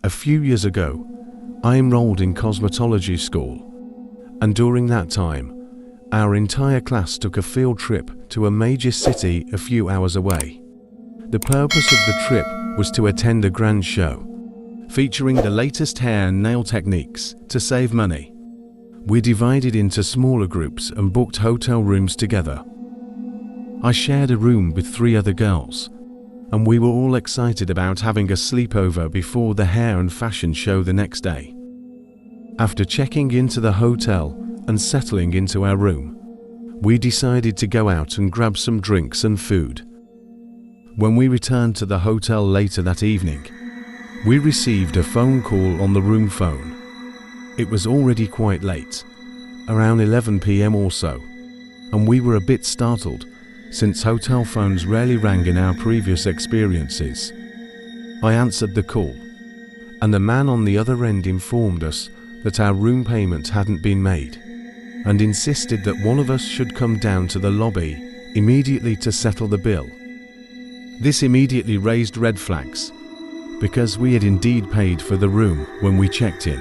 A few years ago, I enrolled in cosmetology school, and during that time, our entire class took a field trip to a major city a few hours away. The purpose of the trip was to attend a grand show, featuring the latest hair and nail techniques to save money. We divided into smaller groups and booked hotel rooms together. I shared a room with 3 other girls, and we were all excited about having a sleepover before the hair and fashion show the next day. After checking into the hotel and settling into our room, we decided to go out and grab some drinks and food. When we returned to the hotel later that evening, we received a phone call on the room phone. It was already quite late, around 11 p.m. or so, and we were a bit startled since hotel phones rarely rang in our previous experiences. I answered the call, and the man on the other end informed us that our room payment hadn't been made, and insisted that one of us should come down to the lobby immediately to settle the bill. This immediately raised red flags, because we had indeed paid for the room when we checked in.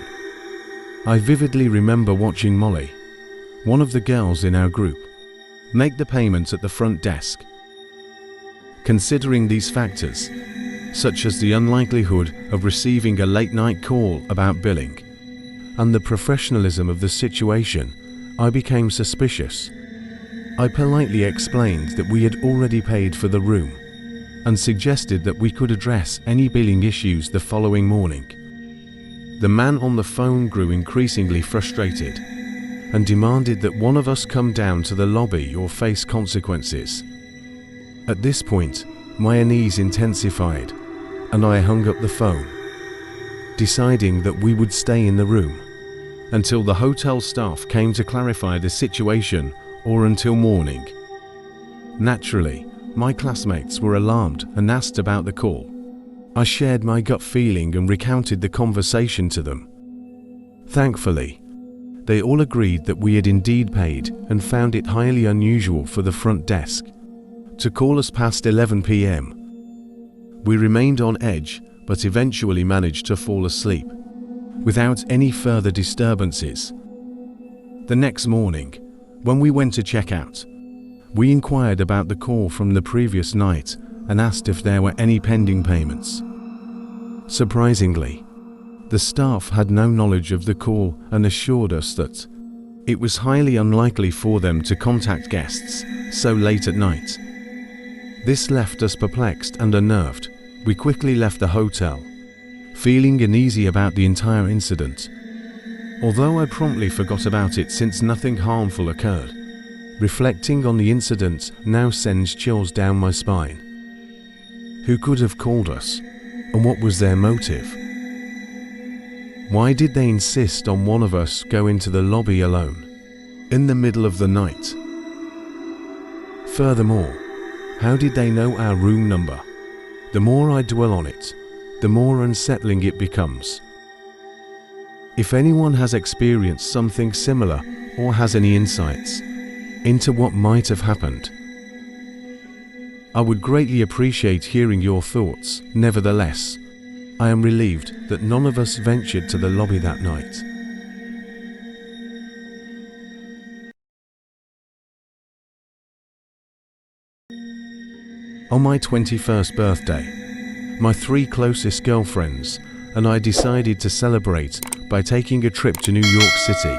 I vividly remember watching Molly, one of the girls in our group, make the payment at the front desk. Considering these factors, such as the unlikelihood of receiving a late-night call about billing, and the professionalism of the situation, I became suspicious. I politely explained that we had already paid for the room, and suggested that we could address any billing issues the following morning. The man on the phone grew increasingly frustrated and demanded that one of us come down to the lobby or face consequences. At this point, my unease intensified, and I hung up the phone, deciding that we would stay in the room until the hotel staff came to clarify the situation or until morning. Naturally, my classmates were alarmed and asked about the call. I shared my gut feeling and recounted the conversation to them. Thankfully, they all agreed that we had indeed paid and found it highly unusual for the front desk to call us past 11 p.m. We remained on edge, but eventually managed to fall asleep without any further disturbances. The next morning, when we went to check out, we inquired about the call from the previous night and asked if there were any pending payments. Surprisingly, the staff had no knowledge of the call and assured us that it was highly unlikely for them to contact guests so late at night. This left us perplexed and unnerved. We quickly left the hotel, feeling uneasy about the entire incident. Although I promptly forgot about it since nothing harmful occurred, reflecting on the incident now sends chills down my spine. Who could have called us, and what was their motive? Why did they insist on one of us go into the lobby alone, in the middle of the night? Furthermore, how did they know our room number? The more I dwell on it, the more unsettling it becomes. If anyone has experienced something similar or has any insights into what might have happened, I would greatly appreciate hearing your thoughts. Nevertheless, I am relieved that none of us ventured to the lobby that night. On my 21st birthday, my 3 closest girlfriends and I decided to celebrate by taking a trip to New York City.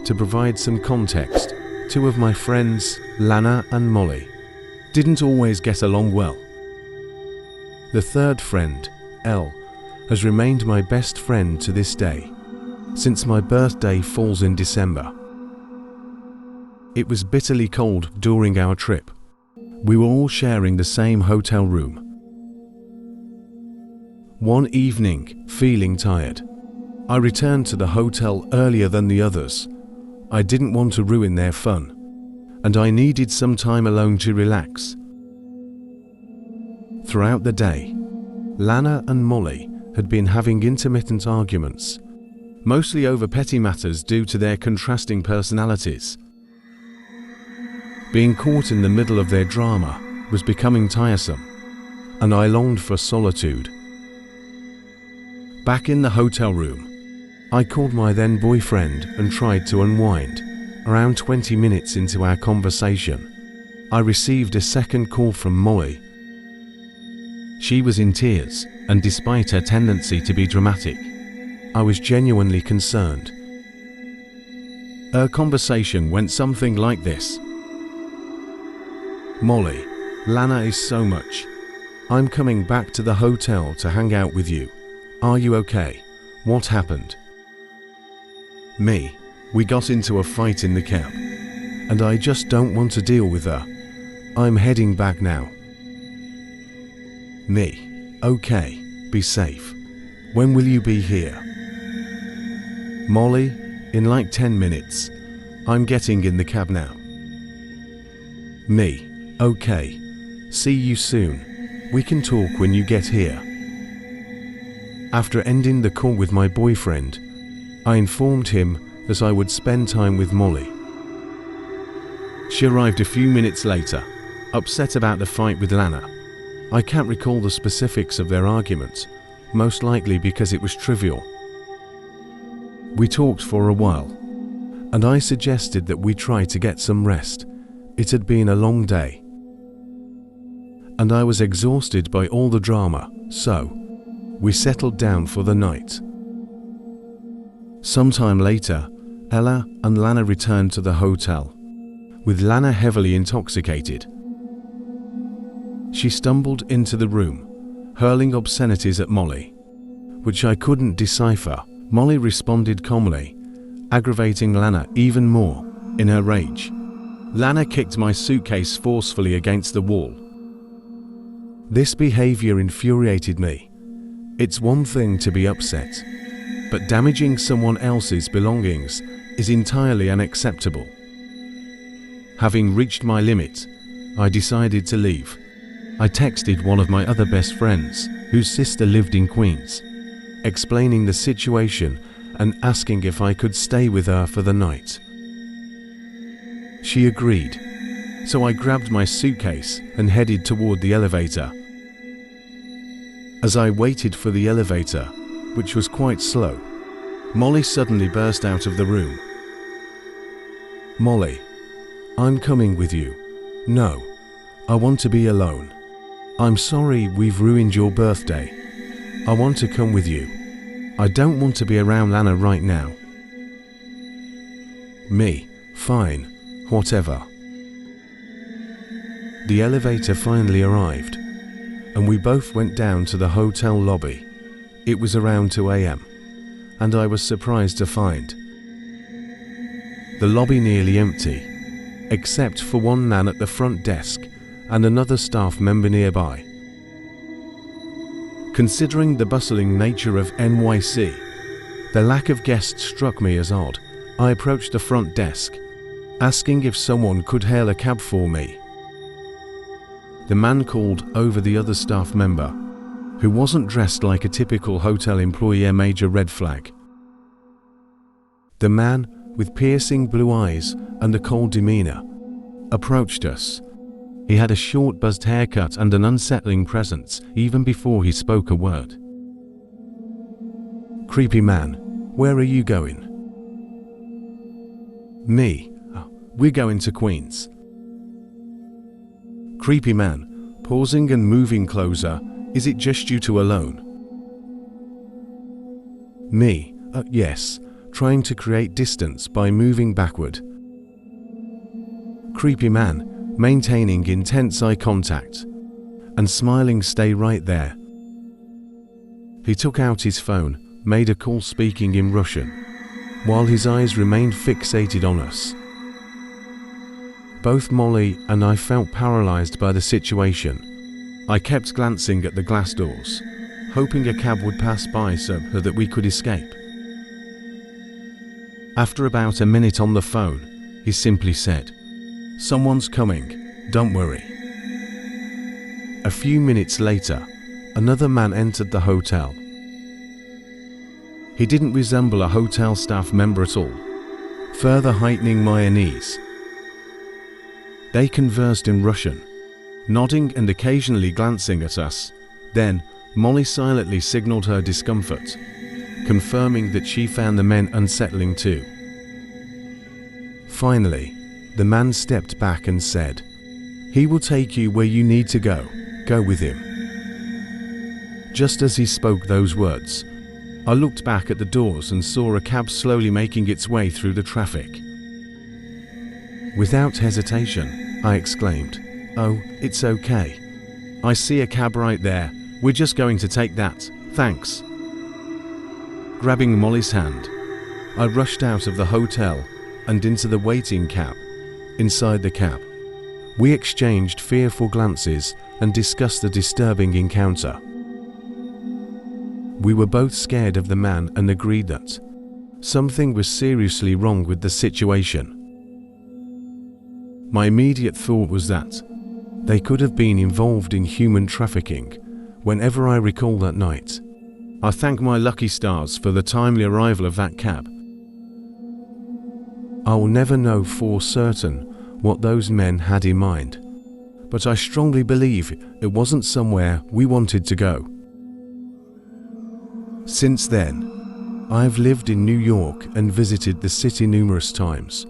To provide some context, 2 of my friends, Lana and Molly, didn't always get along well. The third friend, Elle, has remained my best friend to this day, since my birthday falls in December. It was bitterly cold during our trip. We were all sharing the same hotel room. One evening, feeling tired, I returned to the hotel earlier than the others. I didn't want to ruin their fun, and I needed some time alone to relax. Throughout the day, Lana and Molly had been having intermittent arguments, mostly over petty matters due to their contrasting personalities. Being caught in the middle of their drama was becoming tiresome, and I longed for solitude. Back in the hotel room, I called my then boyfriend and tried to unwind. Around 20 minutes into our conversation, I received a second call from Molly. She was in tears, and despite her tendency to be dramatic, I was genuinely concerned. Her conversation went something like this. Molly, Lana is so much. I'm coming back to the hotel to hang out with you. Are you okay? What happened? Me, we got into a fight in the cab, and I just don't want to deal with her. I'm heading back now. Me, okay, be safe. When will you be here? Molly, in like 10 minutes. I'm getting in the cab now. Me, okay, see you soon. We can talk when you get here. After ending the call with my boyfriend, I informed him that I would spend time with Molly. She arrived a few minutes later, upset about the fight with Lana. I can't recall the specifics of their argument, most likely because it was trivial. We talked for a while, and I suggested that we try to get some rest. It had been a long day, and I was exhausted by all the drama, so we settled down for the night. Sometime later, Ella and Lana returned to the hotel, with Lana heavily intoxicated. She stumbled into the room, hurling obscenities at Molly, which I couldn't decipher. Molly responded calmly, aggravating Lana even more in her rage. Lana kicked my suitcase forcefully against the wall. This behavior infuriated me. It's one thing to be upset, but damaging someone else's belongings is entirely unacceptable. Having reached my limit, I decided to leave. I texted one of my other best friends, whose sister lived in Queens, explaining the situation and asking if I could stay with her for the night. She agreed, so I grabbed my suitcase and headed toward the elevator. As I waited for the elevator, which was quite slow, Molly suddenly burst out of the room. Molly, I'm coming with you. No, I want to be alone. I'm sorry we've ruined your birthday. I want to come with you. I don't want to be around Lana right now. Me, fine, whatever. The elevator finally arrived, and we both went down to the hotel lobby. It was around 2 a.m, and I was surprised to find the lobby nearly empty, except for one man at the front desk and another staff member nearby. Considering the bustling nature of NYC, the lack of guests struck me as odd. I approached the front desk, asking if someone could hail a cab for me. The man called over the other staff member, who wasn't dressed like a typical hotel employee. A major red flag. The man, with piercing blue eyes and a cold demeanor, approached us. He had a short buzzed haircut and an unsettling presence even before he spoke a word. Creepy man, where are you going? Me, we're going to Queens. Creepy man, pausing and moving closer, is it just you two alone? Me, yes, trying to create distance by moving backward. Creepy man, maintaining intense eye contact and smiling, stay right there. He took out his phone, made a call speaking in Russian, while his eyes remained fixated on us. Both Molly and I felt paralyzed by the situation. I kept glancing at the glass doors, hoping a cab would pass by so that we could escape. After about a minute on the phone, he simply said, "Someone's coming, don't worry." A few minutes later, another man entered the hotel. He didn't resemble a hotel staff member at all, further heightening my unease. They conversed in Russian, nodding and occasionally glancing at us. Then, Molly silently signaled her discomfort, confirming that she found the men unsettling too. Finally, the man stepped back and said, "He will take you where you need to go. Go with him." Just as he spoke those words, I looked back at the doors and saw a cab slowly making its way through the traffic. Without hesitation, I exclaimed, "Oh, it's okay. I see a cab right there. We're just going to take that, thanks." Grabbing Molly's hand, I rushed out of the hotel and into the waiting cab. Inside the cab, we exchanged fearful glances and discussed the disturbing encounter. We were both scared of the man and agreed that something was seriously wrong with the situation. My immediate thought was that they could have been involved in human trafficking. Whenever I recall that night, I thank my lucky stars for the timely arrival of that cab. I will never know for certain what those men had in mind, but I strongly believe it wasn't somewhere we wanted to go. Since then, I've lived in New York and visited the city numerous times,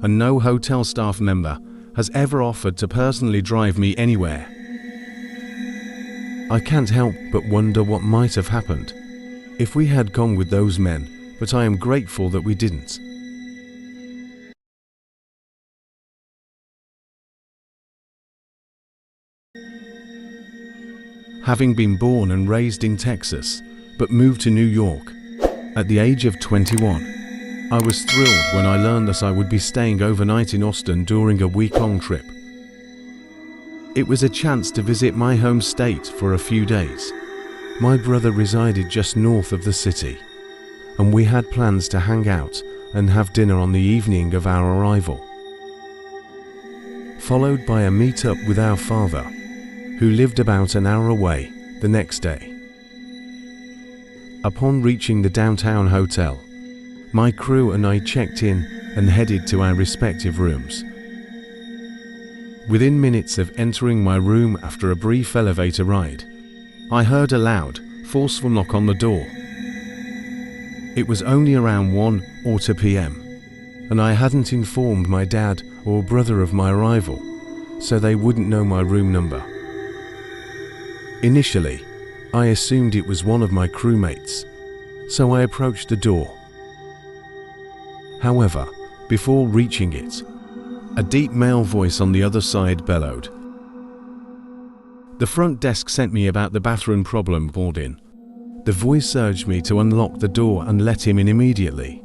and no hotel staff member has ever offered to personally drive me anywhere. I can't help but wonder what might have happened if we had gone with those men, but I am grateful that we didn't. Having been born and raised in Texas, but moved to New York at the age of 21, I was thrilled when I learned that I would be staying overnight in Austin during a week-long trip. It was a chance to visit my home state for a few days. My brother resided just north of the city, and we had plans to hang out and have dinner on the evening of our arrival, followed by a meet-up with our father, who lived about an hour away, the next day. Upon reaching the downtown hotel, my crew and I checked in and headed to our respective rooms. Within minutes of entering my room after a brief elevator ride, I heard a loud, forceful knock on the door. It was only around 1 or 2 p.m, and I hadn't informed my dad or brother of my arrival, so they wouldn't know my room number. Initially, I assumed it was one of my crewmates, so I approached the door. However, before reaching it, a deep male voice on the other side bellowed. The front desk sent me about the bathroom problem brought in. The voice urged me to unlock the door and let him in immediately.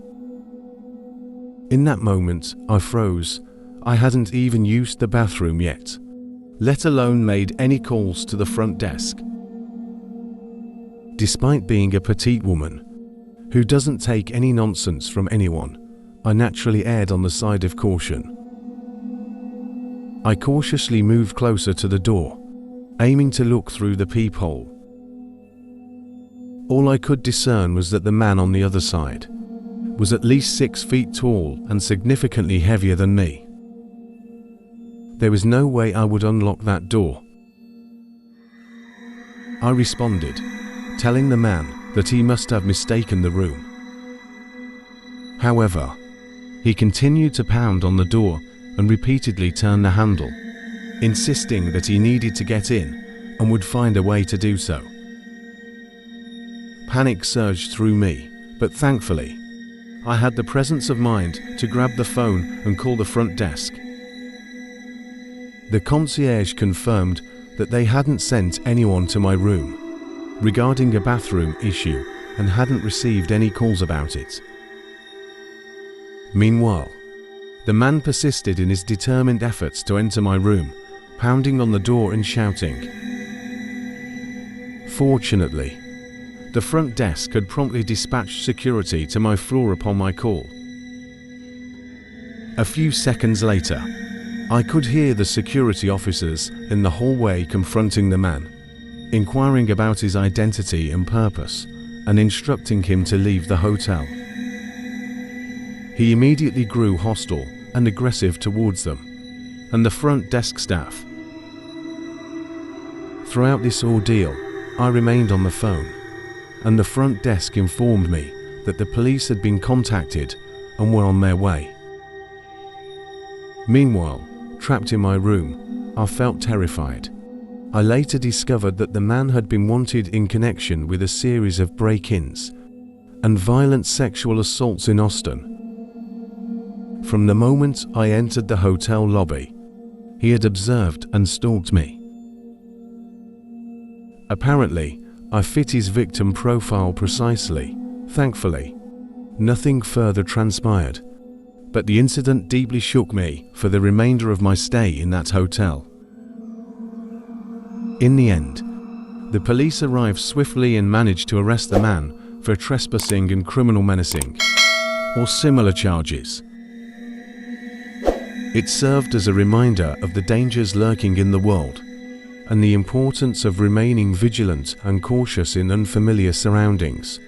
In that moment, I froze. I hadn't even used the bathroom yet, let alone made any calls to the front desk. Despite being a petite woman who doesn't take any nonsense from anyone, I naturally erred on the side of caution. I cautiously moved closer to the door, aiming to look through the peephole. All I could discern was that the man on the other side was at least 6 feet tall and significantly heavier than me. There was no way I would unlock that door. I responded, telling the man that he must have mistaken the room. However, he continued to pound on the door and repeatedly turn the handle, insisting that he needed to get in and would find a way to do so. Panic surged through me, but thankfully, I had the presence of mind to grab the phone and call the front desk. The concierge confirmed that they hadn't sent anyone to my room regarding a bathroom issue and hadn't received any calls about it. Meanwhile, the man persisted in his determined efforts to enter my room, pounding on the door and shouting. Fortunately, the front desk had promptly dispatched security to my floor upon my call. A few seconds later, I could hear the security officers in the hallway confronting the man, inquiring about his identity and purpose, and instructing him to leave the hotel. He immediately grew hostile and aggressive towards them, and the front desk staff. Throughout this ordeal, I remained on the phone, and the front desk informed me that the police had been contacted and were on their way. Meanwhile, trapped in my room, I felt terrified. I later discovered that the man had been wanted in connection with a series of break-ins and violent sexual assaults in Austin. From the moment I entered the hotel lobby, he had observed and stalked me. Apparently, I fit his victim profile precisely. Thankfully, nothing further transpired, but the incident deeply shook me for the remainder of my stay in that hotel. In the end, the police arrived swiftly and managed to arrest the man for trespassing and criminal menacing, or similar charges. It served as a reminder of the dangers lurking in the world and the importance of remaining vigilant and cautious in unfamiliar surroundings.